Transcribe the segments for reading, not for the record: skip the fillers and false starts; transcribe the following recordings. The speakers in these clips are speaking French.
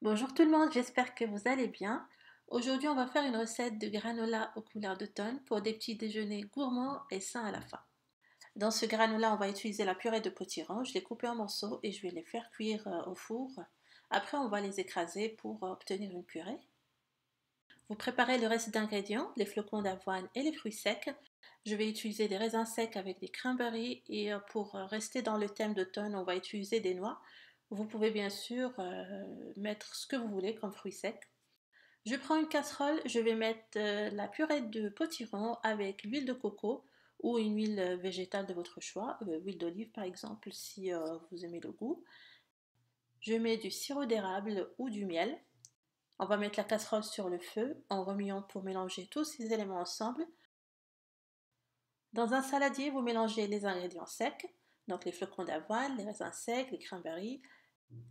Bonjour tout le monde, j'espère que vous allez bien. Aujourd'hui, on va faire une recette de granola aux couleurs d'automne pour des petits déjeuners gourmands et sains à la fin. Dans ce granola, on va utiliser la purée de potiron. Je l'ai coupée en morceaux et je vais les faire cuire au four. Après, on va les écraser pour obtenir une purée. Vous préparez le reste d'ingrédients, les flocons d'avoine et les fruits secs. Je vais utiliser des raisins secs avec des cranberries et pour rester dans le thème d'automne, on va utiliser des noix. Vous pouvez bien sûr mettre ce que vous voulez comme fruits secs. Je prends une casserole, je vais mettre la purée de potiron avec l'huile de coco ou une huile végétale de votre choix, huile d'olive par exemple si vous aimez le goût. Je mets du sirop d'érable ou du miel. On va mettre la casserole sur le feu en remuant pour mélanger tous ces éléments ensemble. Dans un saladier, vous mélangez les ingrédients secs, donc les flocons d'avoine, les raisins secs, les cranberries,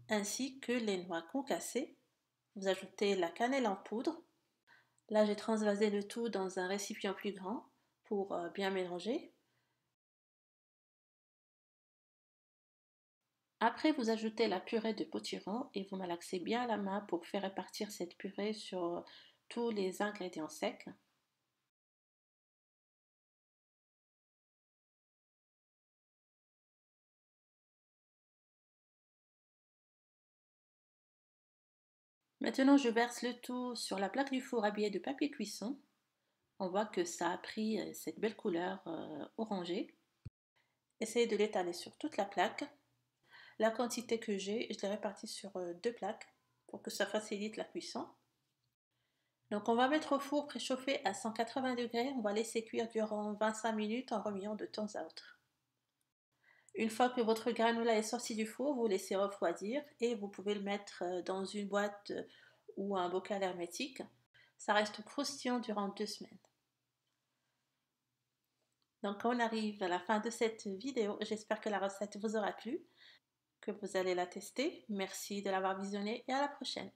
ainsi que les noix concassées. Vous ajoutez la cannelle en poudre. Là, j'ai transvasé le tout dans un récipient plus grand pour bien mélanger. Après, vous ajoutez la purée de potiron et vous malaxez bien à la main pour faire répartir cette purée sur tous les ingrédients secs. Maintenant, je verse le tout sur la plaque du four habillée de papier cuisson. On voit que ça a pris cette belle couleur orangée. Essayez de l'étaler sur toute la plaque. La quantité que j'ai, je l'ai répartie sur deux plaques pour que ça facilite la cuisson. Donc on va mettre au four préchauffé à 180 degrés. On va laisser cuire durant 25 minutes en remuant de temps à autre. Une fois que votre granola est sorti du four, vous laissez refroidir et vous pouvez le mettre dans une boîte ou un bocal hermétique. Ça reste croustillant durant 2 semaines. Donc on arrive à la fin de cette vidéo. J'espère que la recette vous aura plu, que vous allez la tester. Merci de l'avoir visionnée et à la prochaine.